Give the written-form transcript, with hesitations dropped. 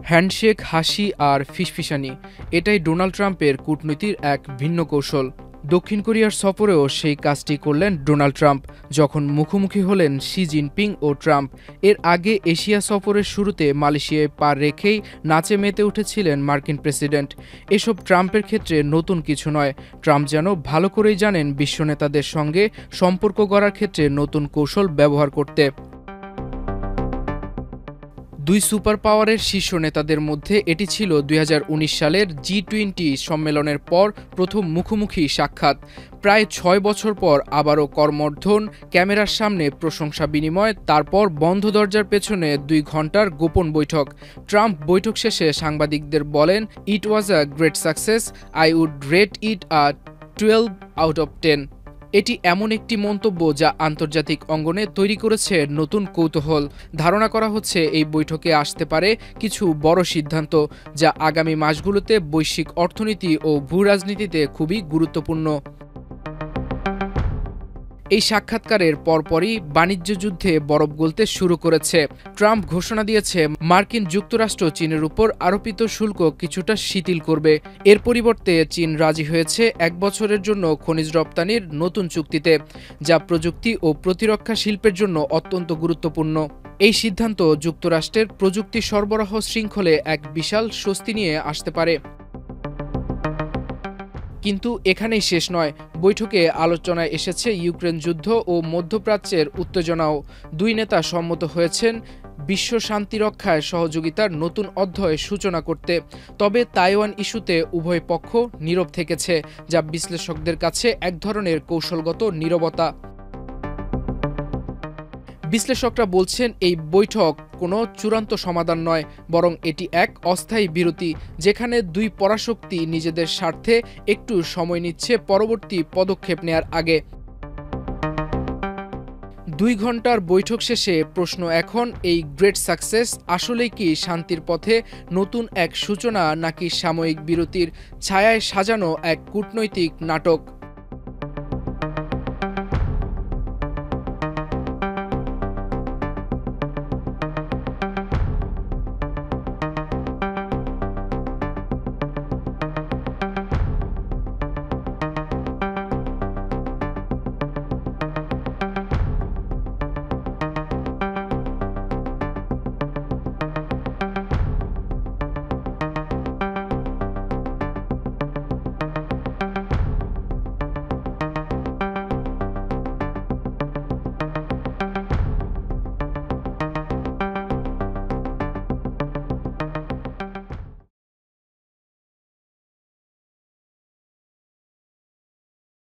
Handshake, হাসি আর ফিসফিসানি, এটাই Donald ট্রাম্পের কূটনীতির এক ভিন্ন কৌশল। দক্ষিণ কোরিয়ার সফরেও সেই কাজটি করলেন ডোনাল্ড ট্রাম্প, যখন মুখোমুখি হলেন শি জিনপিং ও ট্রাম্প। এর আগে এশিয়া সফরের শুরুতে মালয়েশিয়ায় পা রেখেই নাচে মেতে উঠেছিলেন মার্কিন প্রেসিডেন্ট। এসব ট্রাম্পের ক্ষেত্রে নতুন কিছু নয়। ট্রাম্প যেন ভালো করেই জানেন বিশ্ব নেতাদের সঙ্গে সম্পর্ক গড়ার ক্ষেত্রে নতুন কৌশল ব্যবহার করতে। দুই সুপার পাওয়ারের শীর্ষ নেতাদের মধ্যে এটি ছিল ২০১৯ সালের জি-20 সম্মেলনের পর প্রথম মুখোমুখি সাক্ষাৎ। প্রায় ৬ বছর পর আবারও করমর্দন, ক্যামেরার সামনে প্রশংসা বিনিময়, তারপর বন্ধ দরজার পেছনে ২ ঘণ্টার গোপন বৈঠক। ট্রাম্প বৈঠক শেষে সাংবাদিকদের বলেন, "it was a great success, I would rate it a 12 out of 10"। এটি এমন একটি মন্তব্য যা আন্তর্জাতিক অঙ্গনে তৈরি করেছে নতুন কৌতূহল। ধারণা করা হচ্ছে এই বৈঠকে আসতে পারে কিছু বড় সিদ্ধান্ত, যা আগামী মাসগুলোতে বৈশ্বিক অর্থনীতি ও ভূরাজনীতিতে খুবই গুরুত্বপূর্ণ। এই সাক্ষাৎকারের পরপরই বাণিজ্য যুদ্ধে বরফ গলতে শুরু করেছে। ট্রাম্প ঘোষণা দিয়েছে মার্কিন যুক্তরাষ্ট্র চীনের উপর আরোপিত শুল্ক কিছুটা শিথিল করবে। এর পরিবর্তে চীন রাজি হয়েছে ১ বছরের জন্য খনিজ রপ্তানির নতুন চুক্তিতে, যা প্রযুক্তি ও প্রতিরক্ষা শিল্পের জন্য অত্যন্ত গুরুত্বপূর্ণ। এই সিদ্ধান্ত যুক্তরাষ্ট্রের প্রযুক্তি সরবরাহ শৃঙ্খলে এক বিশাল স্বস্তি নিয়ে আসতে পারে। কিন্তু এখানেই শেষ নয়। বৈঠকে আলোচনায় এসেছে ইউক্রেন যুদ্ধ ও মধ্যপ্রাচ্যের উত্তেজনাও। দুই নেতা সম্মত হয়েছেন বিশ্ব শান্তি রক্ষায় সহযোগিতার নতুন অধ্যায়ের সূচনা করতে। তবে তাইওয়ান ইস্যুতে উভয় পক্ষ নীরব থেকেছে, যা বিশ্লেষকদের কাছে এক ধরনের কৌশলগত নীরবতা। বিশ্লেষকরা বলছেন এই বৈঠক কোনো চূড়ান্ত সমাধান নয়, বরং এটি এক অস্থায়ী বিরতি, যেখানে দুই পরাশক্তি নিজেদের স্বার্থে একটু সময় নিচ্ছে পরবর্তী পদক্ষেপ নেয়ার আগে। ২ ঘণ্টার বৈঠক শেষে প্রশ্ন এখন, এই গ্রেট সাকসেস আসলেই কি শান্তির পথে নতুন এক সূচনা, নাকি সাময়িক বিরতির ছায়ায় সাজানো এক কূটনৈতিক নাটক?